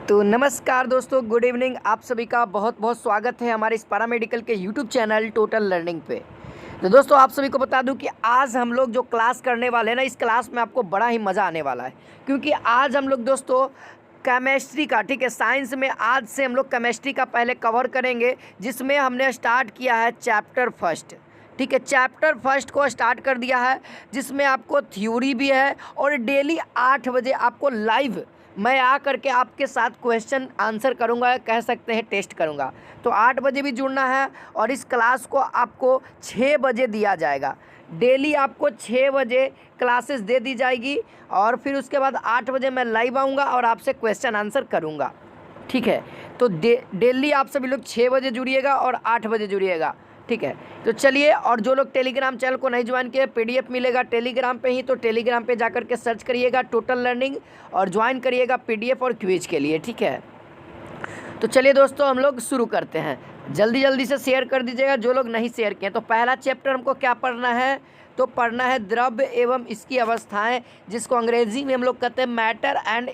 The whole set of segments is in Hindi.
तो नमस्कार दोस्तों, गुड इवनिंग। आप सभी का बहुत बहुत स्वागत है हमारे इस पैरामेडिकल के यूट्यूब चैनल टोटल लर्निंग पे। तो दोस्तों, आप सभी को बता दूं कि आज हम लोग जो क्लास करने वाले हैं ना, इस क्लास में आपको बड़ा ही मज़ा आने वाला है, क्योंकि आज हम लोग दोस्तों केमिस्ट्री का, ठीक है, साइंस में आज से हम लोग केमिस्ट्री का पहले कवर करेंगे, जिसमें हमने स्टार्ट किया है चैप्टर फर्स्ट। ठीक है, चैप्टर फर्स्ट को स्टार्ट कर दिया है, जिसमें आपको थ्योरी भी है और डेली 8 बजे आपको लाइव मैं आ करके आपके साथ क्वेश्चन आंसर करूंगा, कह सकते हैं टेस्ट करूंगा। तो 8 बजे भी जुड़ना है और इस क्लास को आपको 6 बजे दिया जाएगा। डेली आपको 6 बजे क्लासेस दे दी जाएगी और फिर उसके बाद 8 बजे मैं लाइव आऊँगा और आपसे क्वेश्चन आंसर करूँगा। ठीक है, तो डेली आप सभी लोग 6 बजे जुड़िएगा और 8 बजे जुड़िएगा। ठीक है, तो चलिए, और जो लोग टेलीग्राम चैनल को नहीं ज्वाइन किए, पीडीएफ मिलेगा टेलीग्राम पे ही, तो टेलीग्राम पे जाकर के सर्च करिएगा टोटल लर्निंग और ज्वाइन करिएगा पीडीएफ और क्विज के लिए। ठीक है, तो चलिए दोस्तों, हम लोग शुरू करते हैं। जल्दी जल्दी से शेयर कर दीजिएगा जो लोग नहीं शेयर किए। तो पहला चैप्टर हमको क्या पढ़ना है, तो पढ़ना है द्रव्य एवं इसकी अवस्थाएँ, जिसको अंग्रेजी में हम लोग कहते हैं मैटर एंड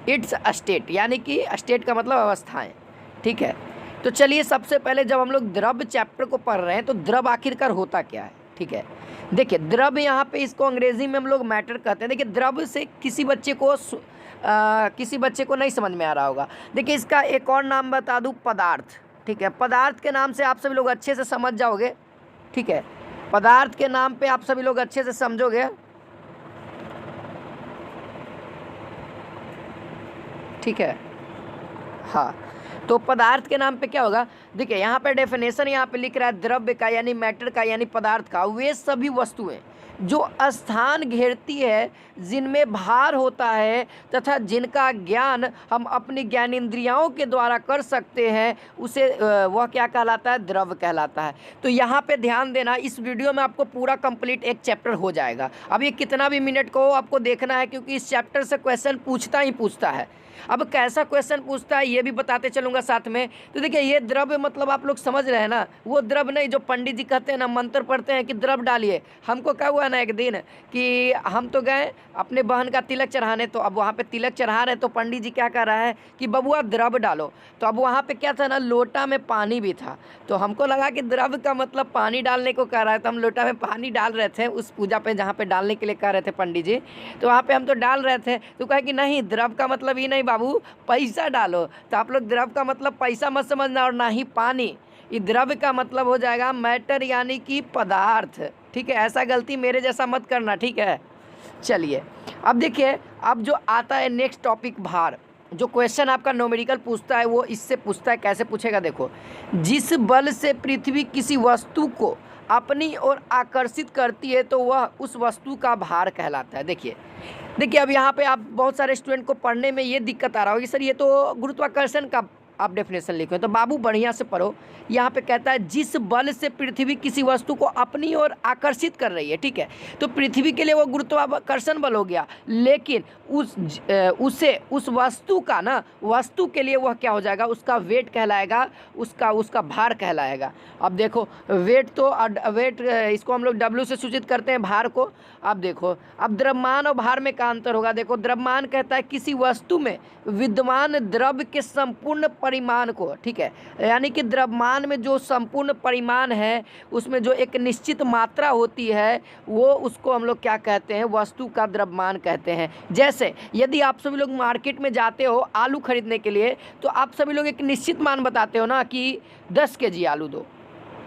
इट्स स्टेट, यानी कि स्टेट का मतलब अवस्थाएँ। ठीक है, तो चलिए, सबसे पहले जब हम लोग द्रव्य चैप्टर को पढ़ रहे हैं तो द्रव्य आखिरकार होता क्या है। ठीक है, देखिए द्रव्य यहाँ पे इसको अंग्रेजी में हम लोग मैटर कहते हैं। देखिए, द्रव्य से किसी बच्चे को नहीं समझ में आ रहा होगा। देखिए, इसका एक और नाम बता दूँ, पदार्थ। ठीक है, पदार्थ के नाम से आप सभी लोग अच्छे से समझ जाओगे। ठीक है, पदार्थ के नाम पे आप सभी लोग अच्छे से समझोगे। ठीक है, हाँ, तो पदार्थ के नाम पे क्या होगा, देखिए यहाँ पे डेफिनेशन यहाँ पे लिख रहा है द्रव्य का यानी मैटर का यानी पदार्थ का वे सभी वस्तुएं जो स्थान घेरती है, जिनमें भार होता है तथा जिनका ज्ञान हम अपनी ज्ञानेंद्रियों के द्वारा कर सकते हैं, उसे वह क्या कहलाता है, द्रव्य कहलाता है। तो यहाँ पे ध्यान देना, इस वीडियो में आपको पूरा कंप्लीट एक चैप्टर हो जाएगा। अब ये कितना भी मिनट को आपको देखना है, क्योंकि इस चैप्टर से क्वेश्चन पूछता ही पूछता है। अब कैसा क्वेश्चन पूछता है ये भी बताते चलूँगा साथ में। तो देखिए, ये द्रव्य मतलब आप लोग समझ रहे हैं ना, वो द्रव्य नहीं जो पंडित जी कहते हैं ना, मंत्र पढ़ते हैं कि द्रव्य डालिए। हमको क्या हुआ ना, एक दिन कि हम तो गए अपने बहन का तिलक चढ़ाने, तो अब वहाँ पे तिलक चढ़ा रहे, तो पंडित जी क्या कह रहा है कि बबुआ द्रव्य डालो। तो अब वहाँ पे क्या था ना, लोटा में पानी भी था, तो हमको लगा कि द्रव्य का मतलब पानी डालने को कह रहा है, तो हम लोटा में पानी डाल रहे थे उस पूजा पे जहाँ पे डालने के लिए कह रहे थे पंडित जी। तो वहाँ पे हम तो डाल रहे थे, तो कहे कि नहीं, द्रव्य का मतलब ही नहीं बाबू, पैसा डालो। तो आप लोग द्रव्य का मतलब पैसा मत समझना और ना ही पानी। ये द्रव्य का मतलब हो जाएगा मैटर यानी कि पदार्थ। ठीक है, ऐसा गलती मेरे जैसा मत करना। ठीक है, चलिए, अब देखिए, अब जो आता है नेक्स्ट टॉपिक, भार। जो क्वेश्चन आपका न्यूमेरिकल पूछता है वो इससे पूछता है। कैसे पूछेगा, देखो, जिस बल से पृथ्वी किसी वस्तु को अपनी ओर आकर्षित करती है तो वह उस वस्तु का भार कहलाता है। देखिए, अब यहाँ पे आप बहुत सारे स्टूडेंट को पढ़ने में ये दिक्कत आ रहा होगी, सर ये तो गुरुत्वाकर्षण का आप डेफिनेशन लिखो। तो बाबू बढ़िया से पढ़ो। यहाँ पे कहता है जिस बल से पृथ्वी किसी वस्तु को अपनी ओर आकर्षित कर रही है। ठीक है, तो पृथ्वी के लिए वो गुरुत्वाकर्षण बल हो गया, लेकिन उस वस्तु का ना, वस्तु के लिए वह क्या हो जाएगा, उसका वेट कहलाएगा, उसका भार कहलाएगा। अब देखो, वेट इसको हम लोग W से सूचित करते हैं, भार को। अब देखो, अब द्रव्यमान और भार में क्या अंतर होगा। देखो, द्रव्यमान कहता है किसी वस्तु में विद्यमान द्रव्य के संपूर्ण परिमाण को। ठीक है, यानी कि द्रव्यमान में जो संपूर्ण परिमाण है, उसमें जो एक निश्चित मात्रा होती है, वो उसको हम लोग क्या कहते हैं, वस्तु का द्रव्यमान कहते हैं। जैसे यदि आप सभी लोग मार्केट में जाते हो आलू खरीदने के लिए, तो आप सभी लोग एक निश्चित मान बताते हो ना कि 10 केजी आलू दो,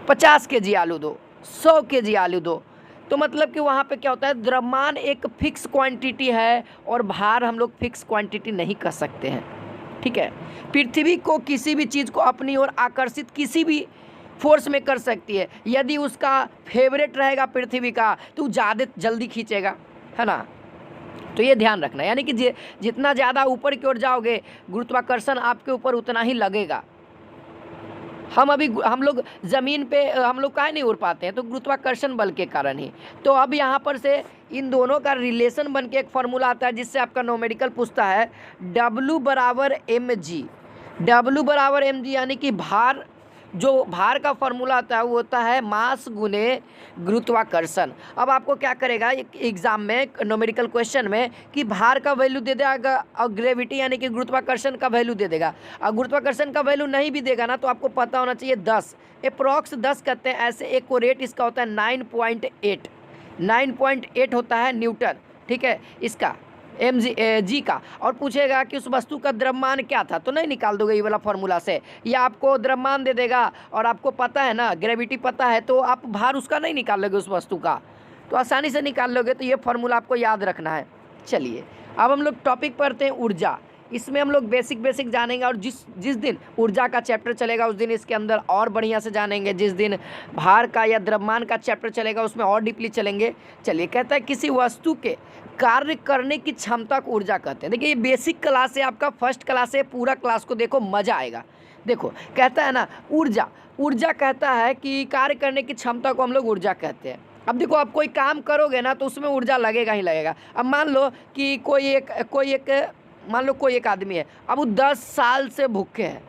50 केजी आलू दो, 100 केजी आलू दो। तो मतलब कि वहाँ पे क्या होता है, द्रव्यमान एक फिक्स क्वांटिटी है और भार हम लोग फिक्स क्वांटिटी नहीं कर सकते हैं। ठीक है, पृथ्वी को किसी भी चीज़ को अपनी ओर आकर्षित किसी भी फोर्स में कर सकती है। यदि उसका फेवरेट रहेगा पृथ्वी का, तो ज़्यादा जल्दी खींचेगा, है ना। तो ये ध्यान रखना, यानी कि जितना ज़्यादा ऊपर की ओर जाओगे, गुरुत्वाकर्षण आपके ऊपर उतना ही लगेगा। हम लोग ज़मीन पे हम लोग काहे नहीं उड़ पाते हैं, तो गुरुत्वाकर्षण बल के कारण ही। तो अब यहाँ पर से इन दोनों का रिलेशन बन के एक फार्मूला आता है, जिससे आपका न्यूमेरिकल पूछता है W = mg। W = mg यानी कि भार जो भार का फॉर्मूला होता है वो होता है मास गुने गुरुत्वाकर्षण। अब आपको क्या करेगा एग्जाम में न्यूमेरिकल क्वेश्चन में कि भार का वैल्यू दे देगा और ग्रेविटी यानी कि गुरुत्वाकर्षण का वैल्यू दे देगा। और गुरुत्वाकर्षण का वैल्यू नहीं भी देगा ना तो आपको पता होना चाहिए 10 अप्रॉक्स 10 कहते हैं ऐसे। एक को रेट इसका होता है 9.8 होता है न्यूटन, ठीक है, इसका जी का। और पूछेगा कि उस वस्तु का द्रव्यमान क्या था तो नहीं निकाल दोगे ये वाला फॉर्मूला से, या आपको द्रव्यमान दे देगा और आपको पता है ना ग्रेविटी पता है तो आप भार उसका नहीं निकाल लोगे उस वस्तु का, तो आसानी से निकाल लोगे। तो ये फॉर्मूला आपको याद रखना है। चलिए अब हम लोग टॉपिक पढ़ते हैं ऊर्जा। इसमें हम लोग बेसिक जानेंगे और जिस दिन ऊर्जा का चैप्टर चलेगा उस दिन इसके अंदर और बढ़िया से जानेंगे। जिस दिन भार का या द्रव्यमान का चैप्टर चलेगा उसमें और डीपली चलेंगे। चलिए कहता है किसी वस्तु के कार्य करने की क्षमता को ऊर्जा कहते हैं। देखिए ये बेसिक क्लास है आपका, फर्स्ट क्लास है, पूरा क्लास को देखो मज़ा आएगा। देखो कहता है ना ऊर्जा कहता है कि कार्य करने की क्षमता को हम लोग ऊर्जा कहते हैं। अब देखो आप कोई काम करोगे ना तो उसमें ऊर्जा लगेगा ही लगेगा। अब मान लो कि कोई एक आदमी है, अब वो 10 साल से भूखे है,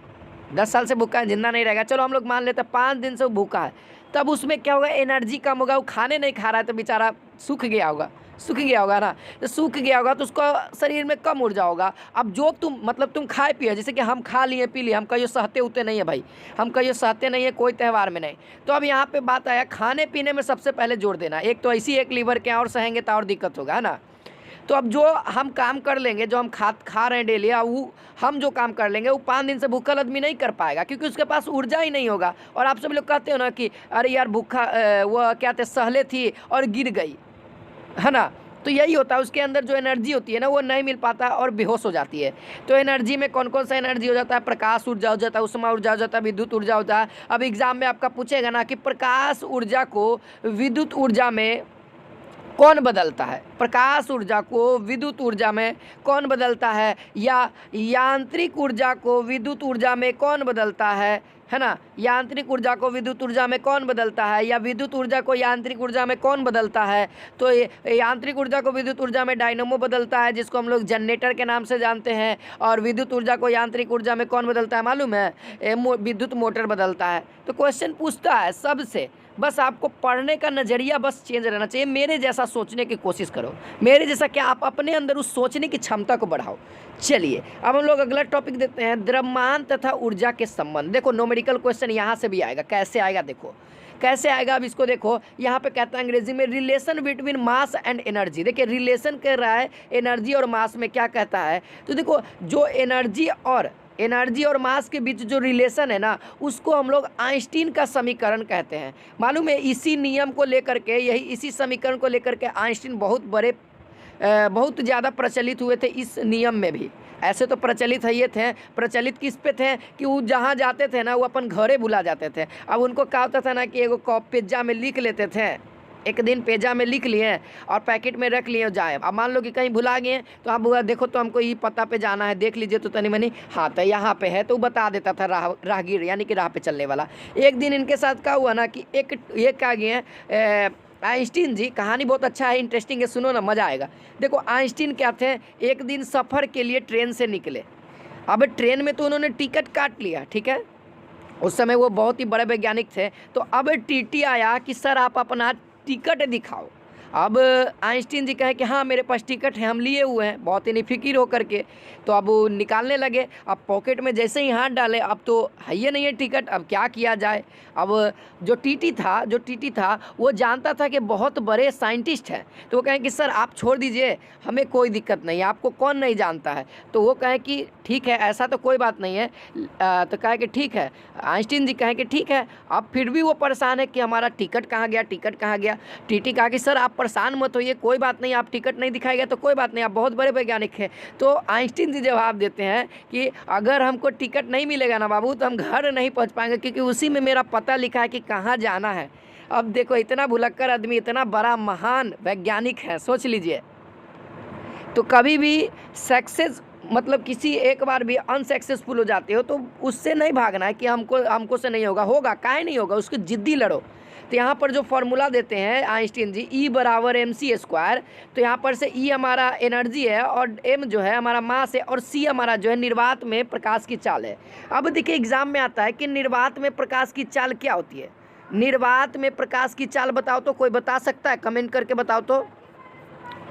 10 साल से भूखा है, जिंदा नहीं रहेगा। चलो हम लोग मान लेते हैं 5 दिन से वो भूखा है, तब उसमें क्या होगा, एनर्जी कम होगा, वो खाने नहीं खा रहा है तो बेचारा सूख गया होगा ना, तो सूख गया होगा तो उसको शरीर में कम ऊर्जा होगा। अब जो तुम खाए पिए, जैसे कि हम खा लिए पी लिए, हम कहीं सहते उते नहीं है भाई, हम कहीं सहते नहीं है कोई त्यौहार में नहीं। तो अब यहाँ पे बात आया खाने पीने में सबसे पहले जोर देना। एक तो ऐसी एक लीवर के और सहेंगे तो और दिक्कत होगा, है ना। तो अब जो हम काम कर लेंगे, जो हम खा रहे हैं डेली, वो हम जो काम कर लेंगे वो 5 दिन से भूखा आदमी नहीं कर पाएगा क्योंकि उसके पास ऊर्जा ही नहीं होगा। और आप सब लोग कहते हो ना कि अरे यार भूखा वो क्या थे सहले थी और गिर गई, है ना। तो यही होता है, उसके अंदर जो एनर्जी होती है ना वो नहीं मिल पाता और बेहोश हो जाती है। तो एनर्जी में कौन कौन सा एनर्जी हो जाता है, प्रकाश ऊर्जा हो जाता है, उष्मा ऊर्जा हो जाता है, विद्युत ऊर्जा होता है। अब एग्जाम में आपका पूछेगा ना कि प्रकाश ऊर्जा को विद्युत ऊर्जा में कौन बदलता है, प्रकाश ऊर्जा को विद्युत ऊर्जा में कौन बदलता है, या यांत्रिक ऊर्जा को विद्युत ऊर्जा में कौन बदलता है ना। यांत्रिक ऊर्जा को विद्युत ऊर्जा में कौन बदलता है, या विद्युत ऊर्जा को यांत्रिक ऊर्जा में कौन बदलता है। तो यांत्रिक ऊर्जा को विद्युत ऊर्जा में डायनेमो बदलता है, जिसको हम लोग जनरेटर के नाम से जानते हैं। और विद्युत ऊर्जा को यांत्रिक ऊर्जा में कौन बदलता है मालूम है, विद्युत मोटर बदलता है। तो क्वेश्चन पूछता है सबसे, बस आपको पढ़ने का नज़रिया बस चेंज रहना चाहिए। मेरे जैसा सोचने की कोशिश करो, मेरे जैसा क्या आप अपने अंदर उस सोचने की क्षमता को बढ़ाओ। चलिए अब हम लोग अगला टॉपिक देते हैं, द्रव्यमान तथा ऊर्जा के संबंध। देखो न्यूमेरिकल क्वेश्चन यहाँ से भी आएगा। कैसे आएगा देखो, कैसे आएगा अब इसको देखो। यहाँ पे कहता है अंग्रेजी में relation between mass and energy. देखिए रिलेशन कर रहा है एनर्जी और मास में, क्या कहता है। तो देखो जो एनर्जी और मास के बीच जो रिलेशन है ना उसको हम लोग आइंस्टीन का समीकरण कहते हैं। मालूम है इसी नियम को लेकर के, इसी समीकरण को लेकर के आइंस्टीन बहुत ज़्यादा प्रचलित हुए थे इस नियम में भी। ऐसे तो प्रचलित है ये थे, प्रचलित किस पे थे कि वो जहाँ जाते थे ना वो अपन घरे भुला जाते थे। अब उनको क्या होता था ना कि एगो पेजा में लिख लेते थे, एक दिन पेजा में लिख लिए और पैकेट में रख लिए जाए। अब मान लो कि कहीं भुला गए तो आप देखो तो हमको ये पता पे जाना है, देख लीजिए तो तनी मनी हाँ तो यहाँ पे है, तो बता देता था राहगीर यानी कि राह पे चलने वाला। एक दिन इनके साथ क्या हुआ ना कि एक आ गए आइंस्टीन जी। कहानी बहुत अच्छा है, इंटरेस्टिंग है, सुनो ना मज़ा आएगा। देखो आइंस्टीन क्या थे, एक दिन सफ़र के लिए ट्रेन से निकले। अब ट्रेन में तो उन्होंने टिकट काट लिया, ठीक है, उस समय वो बहुत ही बड़े वैज्ञानिक थे। तो अब टीटी आया कि सर आप अपना टिकट दिखाओ। अब आइंस्टीन जी कहे कि हाँ मेरे पास टिकट है, हम लिए हुए हैं, बहुत ही निफिकिर होकर के। तो अब वो निकालने लगे, अब पॉकेट में जैसे ही हाथ डाले अब तो है ये नहीं है टिकट, अब क्या किया जाए। अब जो टीटी था वो जानता था कि बहुत बड़े साइंटिस्ट हैं, तो वो कहें कि सर आप छोड़ दीजिए, हमें कोई दिक्कत नहीं है, आपको कौन नहीं जानता है। तो वो कहे कि ठीक है ऐसा तो कोई बात नहीं है। तो कहे कि ठीक है, आइंस्टीन जी कहें कि ठीक है। अब फिर भी वो परेशान है कि हमारा टिकट कहाँ गया। टीटी कहा कि सर आप परेशान मत होइए, कोई बात नहीं, आप टिकट नहीं दिखाएगा तो कोई बात नहीं, आप बहुत बड़े वैज्ञानिक हैं। तो आइंस्टीन जी जवाब देते हैं कि अगर हमको टिकट नहीं मिलेगा ना बाबू तो हम घर नहीं पहुंच पाएंगे, क्योंकि उसी में मेरा पता लिखा है कि कहाँ जाना है। अब देखो इतना भुलक्कर आदमी, इतना बड़ा महान वैज्ञानिक है, सोच लीजिए। तो कभी भी सक्सेस मतलब किसी एक बार भी अनसक्सेसफुल हो जाते हो तो उससे नहीं भागना है कि हमको से नहीं होगा, काहे नहीं होगा, उसको जिद्दी लड़ो। तो यहाँ पर जो फॉर्मूला देते हैं आइंस्टीन जी, E बराबर mc², तो यहाँ पर से E हमारा एनर्जी है और m जो है हमारा मास है और c हमारा जो है निर्वात में प्रकाश की चाल है। अब देखिए एग्जाम में आता है कि निर्वात में प्रकाश की चाल क्या होती है। निर्वात में प्रकाश की चाल बताओ तो, कोई बता सकता है? कमेंट करके बताओ तो।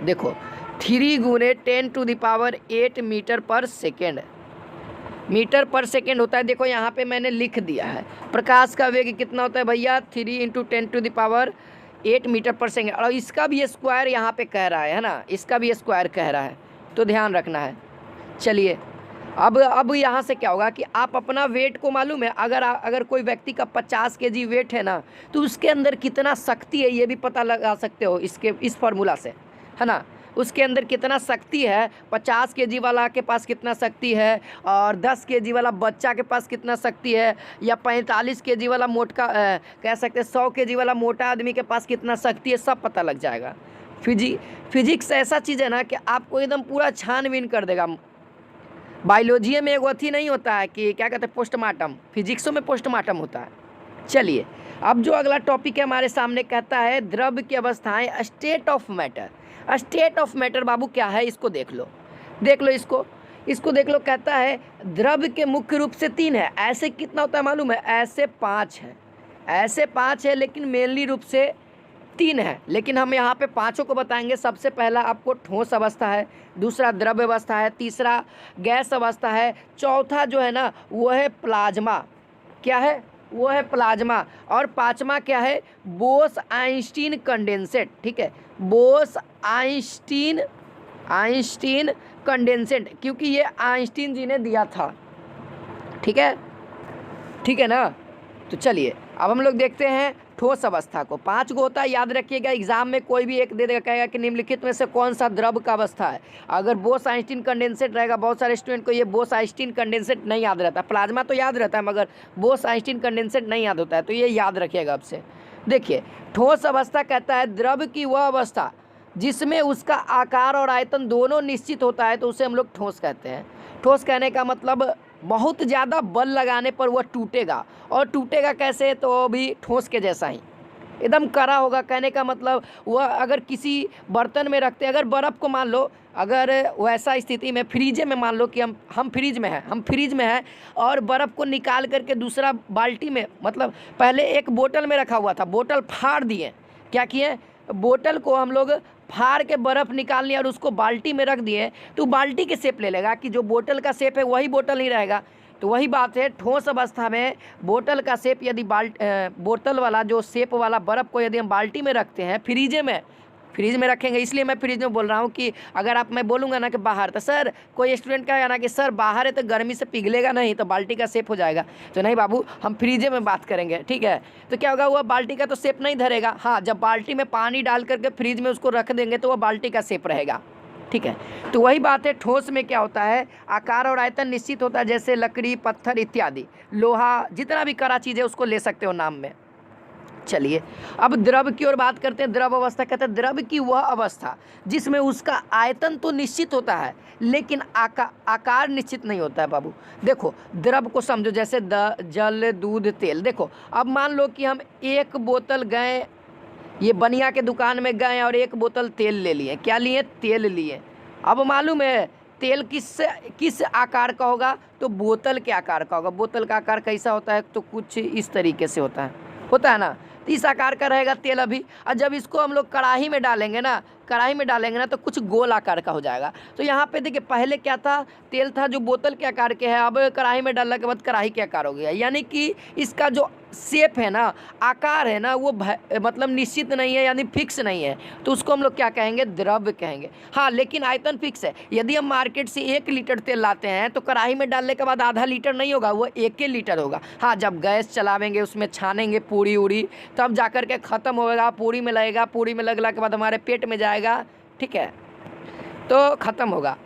देखो 3 × 10⁸ मीटर पर सेकेंड, मीटर पर सेकेंड होता है। देखो यहाँ पे मैंने लिख दिया है प्रकाश का वेग कितना होता है भैया, 3 × 10⁸ मीटर पर सेकेंड। और इसका भी स्क्वायर यहाँ पे कह रहा है ना, इसका भी स्क्वायर कह रहा है, तो ध्यान रखना है। चलिए अब यहाँ से क्या होगा कि आप अपना वेट को मालूम है, अगर कोई व्यक्ति का 50 kg वेट है ना, तो उसके अंदर कितना शक्ति है ये भी पता लगा सकते हो इस फार्मूला से, है ना। उसके अंदर कितना शक्ति है, 50 kg वाला के पास कितना शक्ति है, और 10 kg वाला बच्चा के पास कितना शक्ति है, या 45 kg वाला मोटा कह सकते हैं 100 kg वाला मोटा आदमी के पास कितना शक्ति है, सब पता लग जाएगा। फिजिक्स ऐसा चीज़ है ना कि आपको एकदम पूरा छानबीन कर देगा। बायोलॉजी में एक अथी नहीं होता है कि क्या कहते हैं पोस्टमार्टम, फिजिक्सों में पोस्टमार्टम होता है। चलिए अब जो अगला टॉपिक है हमारे सामने, कहता है द्रव की अवस्थाएं, state of matter. State of matter बाबू क्या है, इसको देख लो इसको देख लो। कहता है द्रव के मुख्य रूप से 3 है, ऐसे कितना होता है मालूम है, ऐसे 5 है, लेकिन मेनली रूप से 3 है। लेकिन हम यहाँ पे 5 को बताएंगे। सबसे पहला आपको ठोस अवस्था है, दूसरा द्रव्य अवस्था है, तीसरा गैस अवस्था है, चौथा जो है ना वो है प्लाज्मा। क्या है? वो है प्लाज्मा। और 5वां क्या है, बोस आइंस्टीन कंडेंसेट। ठीक है, बोस आइंस्टीन कंडेंसेट, क्योंकि ये आइंस्टीन जी ने दिया था। ठीक है ना। तो चलिए अब हम लोग देखते हैं ठोस अवस्था को। 5 को होता है, याद रखिएगा। एग्जाम में कोई भी एक दे देगा, कहेगा कि निम्नलिखित में से कौन सा द्रव का अवस्था है। अगर बोस आइंस्टीन कंडेंसेट रहेगा, बहुत सारे स्टूडेंट को ये बोस आइंस्टीन कंडेंसेट नहीं याद रहता। प्लाज्मा तो याद रहता है मगर बोस आइंस्टीन कंडेंसेट नहीं याद होता है, तो ये याद रखिएगा अब से। देखिए ठोस अवस्था कहता है द्रव की वह अवस्था जिसमें उसका आकार और आयतन दोनों निश्चित होता है, तो उसे हम लोग ठोस कहते हैं। ठोस कहने का मतलब बहुत ज़्यादा बल लगाने पर वह टूटेगा, और टूटेगा कैसे, तो भी ठोस के जैसा ही एकदम कड़ा होगा। कहने का मतलब वह अगर किसी बर्तन में रखते हैं, अगर बर्फ़ को मान लो, अगर वैसा स्थिति में फ्रीज में मान लो कि हम फ्रीज में हैं और बर्फ़ को निकाल करके दूसरा बाल्टी में, मतलब पहले एक बोतल में रखा हुआ था, बोतल फाड़ दिए। क्या किए, बोतल को हम लोग फाड़ के बर्फ़ निकाल लिया और उसको बाल्टी में रख दिए, तो बाल्टी के शेप ले लेगा कि जो बोतल का शेप है वही बोतल नहीं रहेगा। तो वही बात है, ठोस अवस्था में बोतल का शेप, यदि बोतल वाला जो शेप वाला बर्फ़ को यदि हम बाल्टी में रखते हैं, फ्रीज में रखेंगे, इसलिए मैं फ्रीज में बोल रहा हूँ कि अगर मैं बोलूँगा ना कि बाहर, तो सर कोई स्टूडेंट कहेगा ना कि सर बाहर है तो गर्मी से पिघलेगा नहीं, तो बाल्टी का शेप हो जाएगा। तो नहीं बाबू, हम फ्रीज में बात करेंगे। ठीक है, तो क्या होगा, वह बाल्टी का तो शेप नहीं धरेगा। हाँ, जब बाल्टी में पानी डाल करके फ्रीज में उसको रख देंगे तो वह बाल्टी का शेप रहेगा। ठीक है, तो वही बात है, ठोस में क्या होता है, आकार और आयतन निश्चित होता है, जैसे लकड़ी, पत्थर इत्यादि, लोहा, जितना भी कड़ा चीज़ है उसको ले सकते हो नाम में। चलिए अब द्रव की ओर बात करते हैं। द्रव अवस्था कहते हैं द्रव की वह अवस्था जिसमें उसका आयतन तो निश्चित होता है लेकिन आकार निश्चित नहीं होता है। बाबू देखो, द्रव को समझो जैसे जल, दूध, तेल। देखो अब मान लो कि हम एक बोतल गए, ये बनिया के दुकान में गए और एक बोतल तेल ले लिए। क्या लिए? तेल लिए। अब मालूम है तेल किस आकार का होगा, तो बोतल के आकार का होगा। बोतल का आकार कैसा होता है, तो कुछ इस तरीके से होता है ना, तो इस आकार का रहेगा तेल अभी। और जब इसको हम लोग कढ़ाई में डालेंगे ना तो कुछ गोल आकार का हो जाएगा। तो यहाँ पे देखिए पहले क्या था, तेल था जो बोतल के आकार के है, अब कढ़ाई में डालने के बाद कढ़ाई के आकार हो गया। यानी कि इसका जो शेप है ना, आकार है ना, वो मतलब निश्चित नहीं है, यानी फिक्स नहीं है, तो उसको हम लोग क्या कहेंगे, द्रव कहेंगे। हाँ, लेकिन आयतन फिक्स है। यदि हम मार्केट से 1 लीटर तेल लाते हैं तो कढ़ाई में डालने के बाद आधा लीटर नहीं होगा, वो 1 लीटर होगा। हाँ, जब गैस चलावेंगे, उसमें छानेंगे पूरी उड़ी, तब जाकर के ख़त्म होगा, पूरी में लगेगा, पूरी में लगने के बाद हमारे पेट में जाएगा। ठीक है, तो ख़त्म होगा।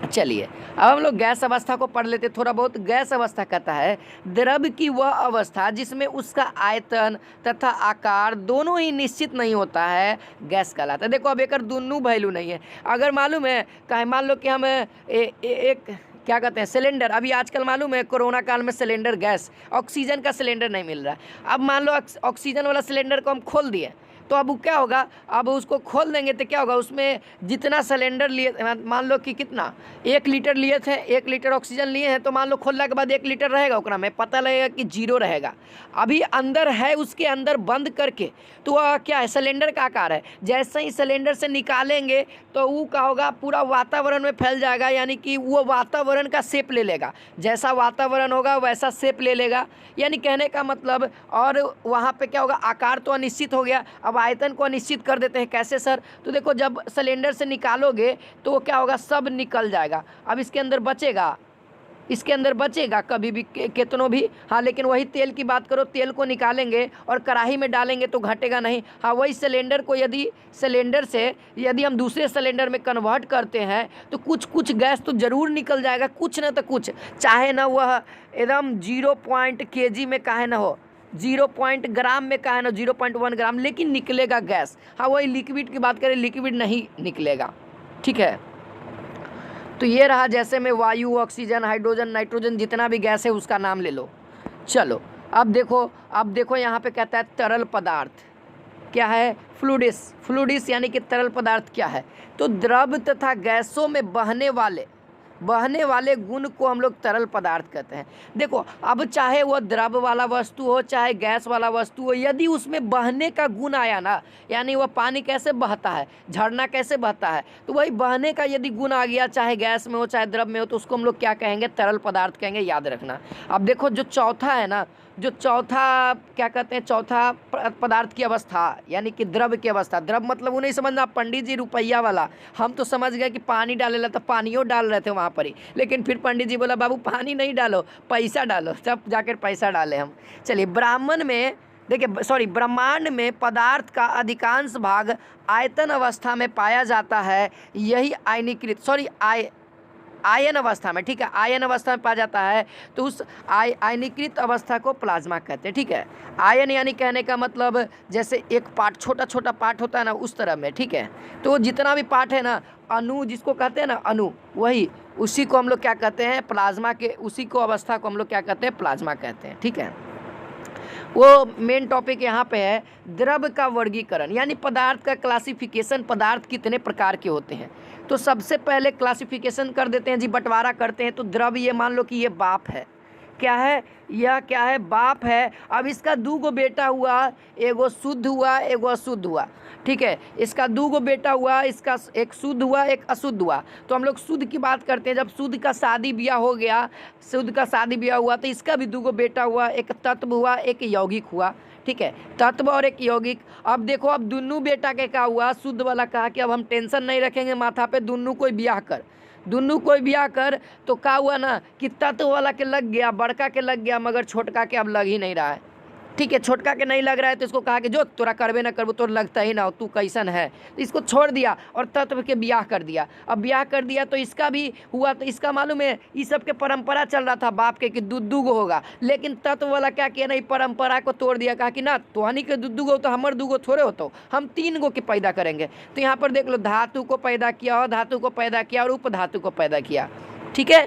चलिए अब हम लोग गैस अवस्था को पढ़ लेते थोड़ा बहुत। गैस अवस्था कहता है द्रव की वह अवस्था जिसमें उसका आयतन तथा आकार दोनों ही निश्चित नहीं होता है, गैस कहलाता है। देखो अब एक दोनों वैल्यू नहीं है। अगर मालूम है कहे मान लो कि हम एक क्या कहते हैं सिलेंडर, अभी आजकल मालूम है कोरोना काल में सिलेंडर गैस ऑक्सीजन का सिलेंडर नहीं मिल रहा है। अब मान लो ऑक्सीजन वाला सिलेंडर को हम खोल दिए तो अब क्या होगा, अब उसको खोल देंगे तो क्या होगा, उसमें जितना सिलेंडर लिए मान लो कि कितना 1 लीटर लिए थे, 1 लीटर ऑक्सीजन लिए हैं, तो मान लो खोलने के बाद 1 लीटर रहेगा, उकरा में पता लगेगा कि 0 रहेगा। अभी अंदर है, उसके अंदर बंद करके तो वह क्या है सिलेंडर का आकार है। जैसे ही सिलेंडर से निकालेंगे तो वो क्या होगा पूरा वातावरण में फैल जाएगा, यानी कि वो वातावरण का शेप ले लेगा। जैसा वातावरण होगा वैसा शेप ले लेगा, यानी कहने का मतलब। और वहाँ पे क्या होगा, आकार तो अनिश्चित हो गया। अब आयतन को अनिश्चित कर देते हैं, कैसे सर? तो देखो जब सिलेंडर से निकालोगे तो वो क्या होगा, सब निकल जाएगा। अब इसके अंदर बचेगा, इसके अंदर बचेगा कभी भी कितनों भी। हाँ लेकिन वही तेल की बात करो, तेल को निकालेंगे और कढ़ाई में डालेंगे तो घटेगा नहीं। हाँ वही सिलेंडर को यदि सिलेंडर से यदि हम दूसरे सिलेंडर में कन्वर्ट करते हैं तो कुछ गैस तो ज़रूर निकल जाएगा, कुछ ना तो कुछ, चाहे ना वह एकदम 0 kg में काहे ना हो, 0 ग्राम में काहे ना 0.1 ग्राम, लेकिन निकलेगा गैस। हाँ वही लिक्विड की बात करें, लिक्विड नहीं निकलेगा, ठीक है। तो ये रहा, जैसे में वायु, ऑक्सीजन, हाइड्रोजन, नाइट्रोजन, जितना भी गैस है उसका नाम ले लो। चलो अब देखो यहाँ पे कहता है तरल पदार्थ क्या है, फ्लूइड्स। फ्लूइड्स यानी कि तरल पदार्थ क्या है, तो द्रव तथा गैसों में बहने वाले गुण को हम लोग तरल पदार्थ कहते हैं। देखो अब चाहे वह द्रव वाला वस्तु हो चाहे गैस वाला वस्तु हो, यदि उसमें बहने का गुण आया ना, यानी वह पानी कैसे बहता है, झरना कैसे बहता है, तो वही बहने का यदि गुण आ गया, चाहे गैस में हो चाहे द्रव में हो, तो उसको हम लोग क्या कहेंगे, तरल पदार्थ कहेंगे, याद रखना। अब देखो जो चौथा है ना, जो चौथा क्या कहते हैं, चौथा पदार्थ की अवस्था यानी कि द्रव की अवस्था। द्रव मतलब वो नहीं समझना पंडित जी रुपया वाला, हम तो समझ गए कि पानी डालेला तो पानियों डाल रहे थे वहाँ पर ही, लेकिन फिर पंडित जी बोला बाबू पानी नहीं डालो पैसा डालो, तब जाकर पैसा डाले हम। चलिए ब्रह्मांड में पदार्थ का अधिकांश भाग आयतन अवस्था में पाया जाता है, यही आयन अवस्था में, ठीक है, आयन अवस्था में पाया जाता है, तो उस आयनीकृत अवस्था को प्लाज्मा कहते हैं, ठीक है। आयन यानी कहने का मतलब जैसे एक पार्ट, छोटा पार्ट होता है ना, उस तरह में, ठीक है। तो जितना भी पार्ट है ना, अणु जिसको कहते हैं ना, अणु, वही उसी को हम लोग क्या कहते हैं, प्लाज्मा के, उसी को अवस्था को हम लोग क्या कहते हैं, प्लाज्मा कहते हैं, ठीक है। वो मेन टॉपिक यहाँ पे है द्रव का वर्गीकरण, यानी पदार्थ का क्लासिफिकेशन, पदार्थ कितने प्रकार के होते हैं। तो सबसे पहले क्लासिफिकेशन कर देते हैं जी, बंटवारा करते हैं। तो द्रव, ये मान लो कि ये बाप है, क्या है, यह क्या है, बाप है। अब इसका 2 बेटा हुआ, एगो शुद्ध हुआ एगो अशुद्ध हुआ, ठीक है। इसका 2 बेटा हुआ, इसका एक शुद्ध हुआ एक अशुद्ध हुआ। तो हम लोग शुद्ध की बात करते हैं, जब शुद्ध का शादी ब्याह हो गया, शुद्ध का शादी ब्याह हुआ तो इसका भी 2 बेटा हुआ, एक तत्व हुआ एक यौगिक हुआ, ठीक है, तत्व और एक यौगिक। अब देखो अब दोनों बेटा के क्या हुआ, शुद्ध वाला कहा कि अब हम टेंशन नहीं रखेंगे माथा पे, दोनों कोई ब्याह कर, तो क्या हुआ ना कि तत्व वाला के लग गया, बड़का के लग गया, मगर छोटका के अब लग ही नहीं रहा है, ठीक है। छोटका के नहीं लग रहा है तो इसको कहा कि जो तोरा करबे ना करबो, तो लगता ही ना हो, तू कैसन है, तो इसको छोड़ दिया और तत्व के ब्याह कर दिया। अब ब्याह कर दिया तो इसका भी हुआ, तो इसका मालूम है ये सब के परंपरा चल रहा था बाप के कि 2 होगा, लेकिन तत्व वाला क्या किया, नहीं परंपरा को तोड़ दिया, कहा कि ना तोहनी के 2 हो तो हमर 2 थोड़े होते, हम 3 के पैदा करेंगे। तो यहाँ पर देख लो, धातु को पैदा किया और धातु को पैदा किया और उपधातु को पैदा किया, ठीक है।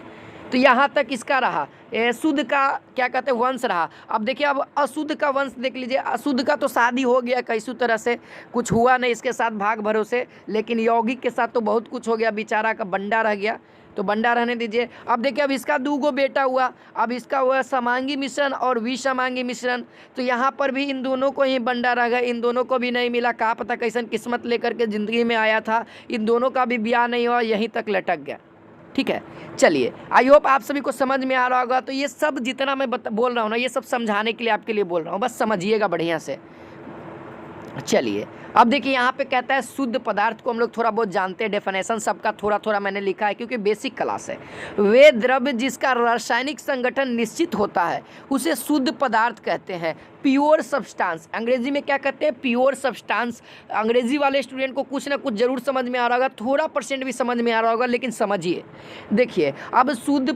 तो यहाँ तक इसका रहा, शुद्ध का क्या कहते हैं, वंश रहा। अब देखिए अब अशुद्ध का वंश देख लीजिए। अशुद्ध का तो शादी हो गया कैसी तरह से, कुछ हुआ नहीं इसके साथ भाग भरोसे, लेकिन यौगिक के साथ तो बहुत कुछ हो गया, बेचारा का बंडा रह गया, तो बंडा रहने दीजिए। अब देखिए अब इसका 2 बेटा हुआ, अब इसका हुआ समांगी मिश्रण और विसमांगी मिश्रण। तो यहाँ पर भी इन दोनों को ही बंडा रह गया, इन दोनों को भी नहीं मिला, कहाँ पता कैसन किस्मत लेकर के ज़िंदगी में आया था, इन दोनों का भी ब्याह नहीं हुआ, यहीं तक लटक गया, ठीक है। चलिए आई होप आप सभी को समझ में आ रहा होगा। तो ये सब जितना मैं बोल रहा हूँ ना, ये सब समझाने के लिए आपके लिए बोल रहा हूँ, बस समझिएगा बढ़िया से। चलिए अब देखिए यहाँ पे कहता है शुद्ध पदार्थ को हम लोग थोड़ा बहुत जानते हैं, डेफिनेशन सबका थोड़ा थोड़ा मैंने लिखा है क्योंकि बेसिक क्लास है। वे द्रव्य जिसका रासायनिक संगठन निश्चित होता है उसे शुद्ध पदार्थ कहते हैं। प्योर सब्सटेंस अंग्रेजी में क्या कहते हैं? Pure substance. अंग्रेजी वाले स्टूडेंट को कुछ ना कुछ जरूर समझ में आ रहा होगा, थोड़ा % भी समझ में आ रहा होगा, लेकिन समझिए। देखिए अब शुद्ध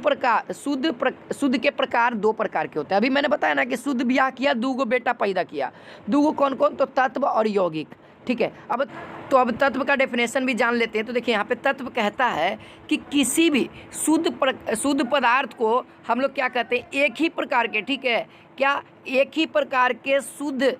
के प्रकार 2 प्रकार के होते हैं। अभी मैंने बताया ना कि शुद्ध ब्याह किया, 2 गो बेटा पैदा किया। 2 गो कौन कौन? तो तत्व और यौगिक। ठीक है, अब तत्व का डेफिनेशन भी जान लेते हैं। तो देखिए यहाँ पे तत्व कहता है कि किसी भी शुद्ध पदार्थ को हम लोग क्या कहते हैं? एक ही प्रकार के, ठीक है, क्या एक ही प्रकार के शुद्ध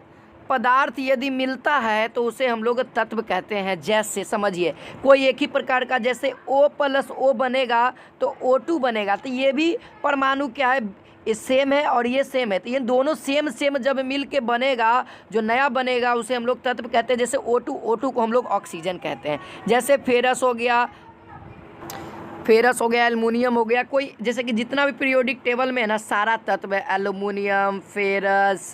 पदार्थ यदि मिलता है तो उसे हम लोग तत्व कहते हैं। जैसे समझिए कोई एक ही प्रकार का, जैसे O+O बनेगा तो O2 बनेगा, तो ये भी परमाणु क्या है? ये सेम है और ये सेम है, तो ये दोनों सेम जब मिल के बनेगा, जो नया बनेगा उसे हम लोग तत्व कहते हैं। जैसे O2 को हम लोग ऑक्सीजन कहते हैं। जैसे फेरस हो गया, एल्युमिनियम हो गया, कोई जैसे कि जितना भी पीरियोडिक टेबल में है ना सारा तत्व है, एल्युमिनियम, फेरस,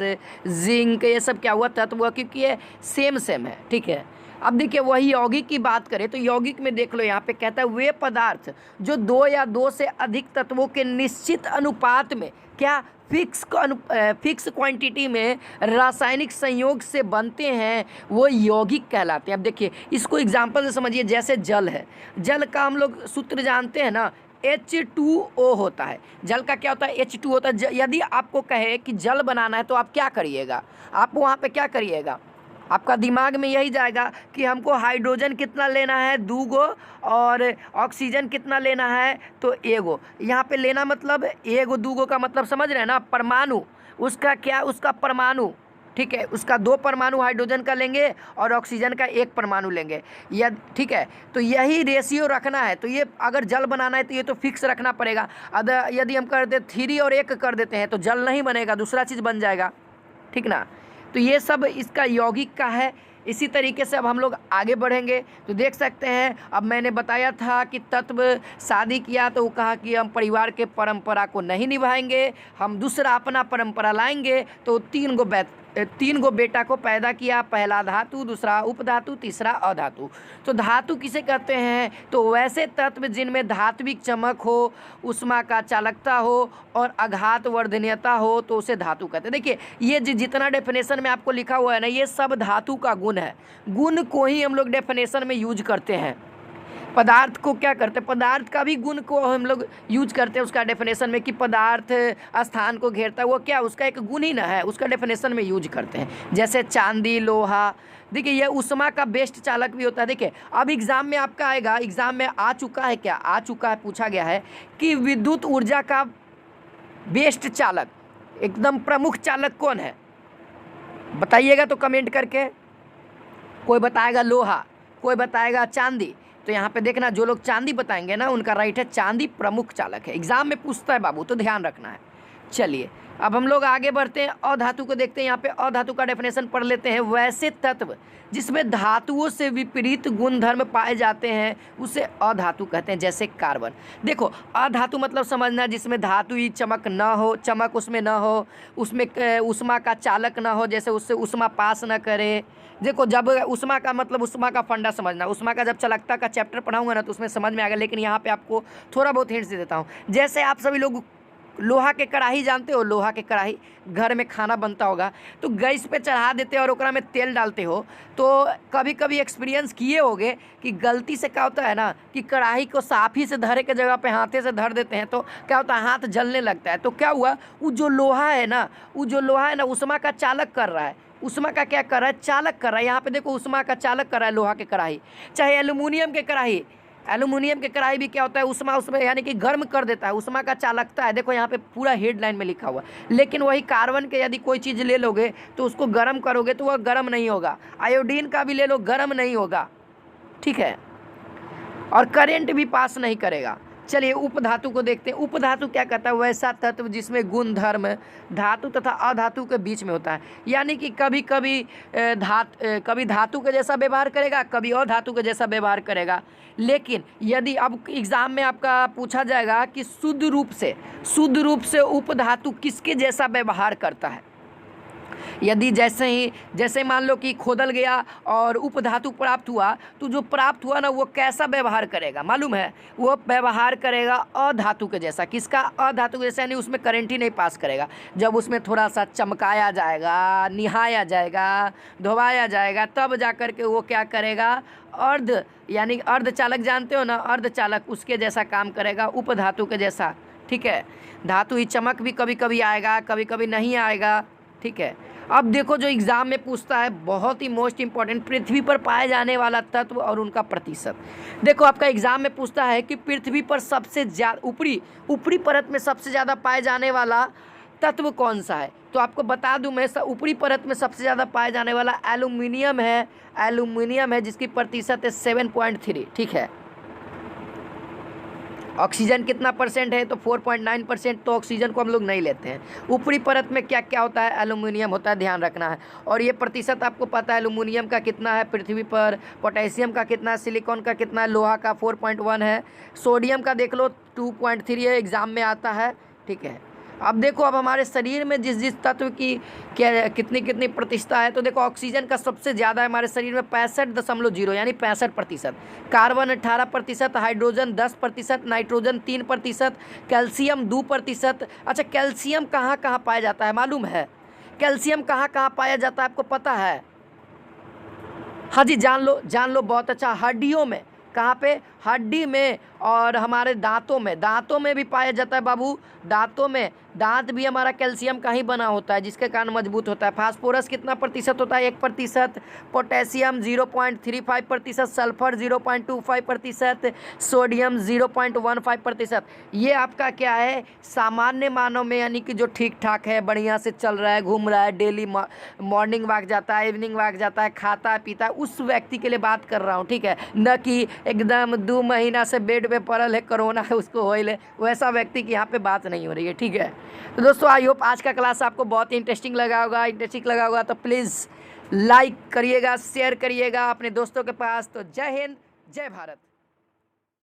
जिंक, ये सब क्या हुआ? तत्व हुआ, क्योंकि ये सेम है। ठीक है, अब देखिए वही यौगिक की बात करें तो यौगिक में देख लो यहाँ पे कहता है वे पदार्थ जो 2 या 2 से अधिक तत्वों के निश्चित अनुपात में, क्या फिक्स क्वांटिटी में रासायनिक संयोग से बनते हैं, वो यौगिक कहलाते हैं। अब देखिए इसको एग्जांपल से समझिए। जैसे जल है, जल का हम लोग सूत्र जानते हैं ना, H2O होता है। जल का क्या होता है? H2 होता है। यदि आपको कहे कि जल बनाना है तो आप क्या करिएगा? आप वहाँ पे क्या करिएगा? आपका दिमाग में यही जाएगा कि हमको हाइड्रोजन कितना लेना है? 2 गो, और ऑक्सीजन कितना लेना है? तो 1 गो। यहाँ पे लेना मतलब 1 गो 2 गो का मतलब समझ रहे हैं ना? परमाणु, उसका क्या? उसका परमाणु, ठीक है, उसका 2 परमाणु हाइड्रोजन का लेंगे और ऑक्सीजन का 1 परमाणु लेंगे, या ठीक है। तो यही रेशियो रखना है। तो ये अगर जल बनाना है तो ये तो फिक्स रखना पड़ेगा। यदि हम कर दे 3 और 1 कर देते हैं तो जल नहीं बनेगा, दूसरा चीज़ बन जाएगा, ठीक ना। तो ये सब इसका यौगिक का है। इसी तरीके से अब हम लोग आगे बढ़ेंगे तो देख सकते हैं, अब मैंने बताया था कि तत्व शादी किया तो वो कहा कि हम परिवार के परंपरा को नहीं निभाएंगे, हम दूसरा अपना परंपरा लाएंगे। तो 3 गो बेटा को पैदा किया, पहला धातु, दूसरा उपधातु, तीसरा अधातु। तो धातु किसे कहते हैं? तो वैसे तत्व जिनमें धात्विक चमक हो, उष्मा का चालकता हो और आघात वर्धनीयता हो, तो उसे धातु कहते हैं। देखिए ये जितना डेफिनेशन में आपको लिखा हुआ है ना, ये सब धातु का गुण है। गुण को ही हम लोग डेफिनेशन में यूज करते हैं। पदार्थ को क्या करते हैं? पदार्थ का भी गुण को हम लोग यूज करते हैं उसका डेफिनेशन में, कि पदार्थ स्थान को घेरता है, वो क्या? उसका एक गुण ही ना है, उसका डेफिनेशन में यूज करते हैं। जैसे चांदी, लोहा। देखिए ये उष्मा का बेस्ट चालक भी होता है। देखिए अब एग्ज़ाम में आपका आएगा, एग्ज़ाम में आ चुका है, क्या आ चुका है, पूछा गया है कि विद्युत ऊर्जा का बेस्ट चालक, एकदम प्रमुख चालक कौन है? बताइएगा तो कमेंट करके। कोई बताएगा लोहा, कोई बताएगा चांदी। तो यहाँ पे देखना, जो लोग चांदी बताएंगे ना उनका राइट है, चांदी प्रमुख चालक है। एग्जाम में पूछता है बाबू, तो ध्यान रखना है। चलिए अब हम लोग आगे बढ़ते हैं, अधातु को देखते हैं। यहाँ पे अधातु का डेफिनेशन पढ़ लेते हैं। वैसे तत्व जिसमें धातुओं से विपरीत गुणधर्म पाए जाते हैं उसे अधातु कहते हैं। जैसे कार्बन। देखो अधातु मतलब समझना जिसमें धातुई चमक ना हो, चमक उसमें ना हो, उसमें उष्मा का चालक ना हो, जैसे उससे उष्मा पास ना करे। देखो जब उष्मा का मतलब उष्मा का फंडा समझना, उष्मा का जब चालकता का चैप्टर पढ़ाऊंगा ना तो उसमें समझ में आएगा, लेकिन यहाँ पे आपको थोड़ा बहुत हिंट्स दे देता हूँ। जैसे आप सभी लोग लोहा के कढ़ाई जानते हो, लोहा के कढ़ाई घर में खाना बनता होगा तो गैस पे चढ़ा देते हो और ओकरा में तेल डालते हो। तो कभी कभी एक्सपीरियंस किए होगे कि गलती से क्या होता है ना कि कढ़ाई को साफी से धरे के जगह पे हाथे से धर देते हैं, तो क्या होता है, हाथ जलने लगता है। तो क्या हुआ, वो जो लोहा है ना उष्मा का चालक कर रहा है, उष्मा का क्या कर रहा है, चालक कर रहा है। यहाँ पे देखो उष्मा का चालक कर रहा है लोहा के कढ़ाई। चाहे एल्युमिनियम के कढ़ाई भी क्या होता है, उष्मा उसमें यानी कि गर्म कर देता है, उष्मा का चालकता है। देखो यहाँ पे पूरा हेडलाइन में लिखा हुआ। लेकिन वही कार्बन के यदि कोई चीज़ ले लोगे तो उसको गर्म करोगे तो वह गर्म नहीं होगा। आयोडीन का भी ले लो, गर्म नहीं होगा, ठीक है, और करेंट भी पास नहीं करेगा। चलिए उपधातु को देखते हैं। उपधातु क्या कहता है, वैसा तत्व जिसमें गुण धर्म धातु तथा अधातु के बीच में होता है। यानी कि कभी कभी धातु के जैसा व्यवहार करेगा, कभी अधातु के जैसा व्यवहार करेगा। लेकिन यदि अब एग्जाम में आपका पूछा जाएगा कि शुद्ध रूप से उपधातु किसके जैसा व्यवहार करता है, यदि जैसे मान लो कि खोदल गया और उपधातु प्राप्त हुआ, तो जो प्राप्त हुआ ना वो कैसा व्यवहार करेगा मालूम है? वो व्यवहार करेगा अधातु के जैसा। किसका? अधातु के जैसा, यानी उसमें करंट ही नहीं पास करेगा। जब उसमें थोड़ा सा चमकाया जाएगा, निहाया जाएगा, धोवाया जाएगा, तब जा कर के वो क्या करेगा? अर्ध यानी अर्धचालक जानते हो ना, अर्धचालक उसके जैसा काम करेगा, उपधातु के जैसा। ठीक है, धातु ही चमक भी कभी कभी आएगा, कभी कभी नहीं आएगा। ठीक है, अब देखो जो एग्ज़ाम में पूछता है, बहुत ही मोस्ट इंपॉर्टेंट, पृथ्वी पर पाए जाने वाला तत्व और उनका प्रतिशत। देखो आपका एग्ज़ाम में पूछता है कि पृथ्वी पर सबसे ज़्यादा ऊपरी परत में सबसे ज़्यादा पाए जाने वाला तत्व कौन सा है? तो आपको बता दूं मैं, ऊपरी परत में सबसे ज़्यादा पाए जाने वाला एल्यूमिनियम है, जिसकी प्रतिशत है 7.3। ठीक है, ऑक्सीजन कितना परसेंट है? तो 4.9%। तो ऑक्सीजन को हम लोग नहीं लेते हैं। ऊपरी परत में क्या क्या होता है? एल्यूमिनियम होता है, ध्यान रखना है। और ये प्रतिशत आपको पता है एल्यूमिनियम का कितना है पृथ्वी पर, पोटेशियम का कितना है, सिलिकॉन का कितना है, लोहा का 4.1 है, सोडियम का देख लो 2.3 है, एग्ज़ाम में आता है। ठीक है, अब देखो अब हमारे शरीर में जिस तत्व की क्या कितनी प्रतिशतता है, तो देखो ऑक्सीजन का सबसे ज़्यादा है हमारे शरीर में 65.0 यानी 65%, कार्बन 18%, हाइड्रोजन 10%, नाइट्रोजन 3%, कैल्शियम 2%। अच्छा, कैल्शियम कहाँ कहाँ पाया जाता है मालूम है? कैल्शियम कहाँ कहाँ पाया जाता है आपको पता है? हाँ जी, जान लो, बहुत अच्छा। हड्डियों में, कहाँ पे? हड्डी में, और हमारे दांतों में भी पाया जाता है बाबू। दांत भी हमारा कैल्शियम का ही बना होता है, जिसके कारण मजबूत होता है। फास्फोरस कितना प्रतिशत होता है? 1%, पोटेशियम 0.35%, सल्फर 0.25%, सोडियम 0.15%। ये आपका क्या है? सामान्य मानव में, यानी कि जो ठीक ठाक है, बढ़िया से चल रहा है, घूम रहा है, डेली मॉर्निंग वॉक जाता है, इवनिंग वॉक जाता है, खाता पीता है, उस व्यक्ति के लिए बात कर रहा हूँ। ठीक है, न कि एकदम 2 महीना से बेड पे पड़ल है, कोरोना है उसको होइले, वैसा व्यक्ति की यहाँ पे बात नहीं हो रही है। ठीक है, तो दोस्तों आई होप आज का क्लास आपको बहुत ही इंटरेस्टिंग लगा होगा। तो प्लीज़ लाइक करिएगा, शेयर करिएगा अपने दोस्तों के पास। तो जय हिंद, जय भारत।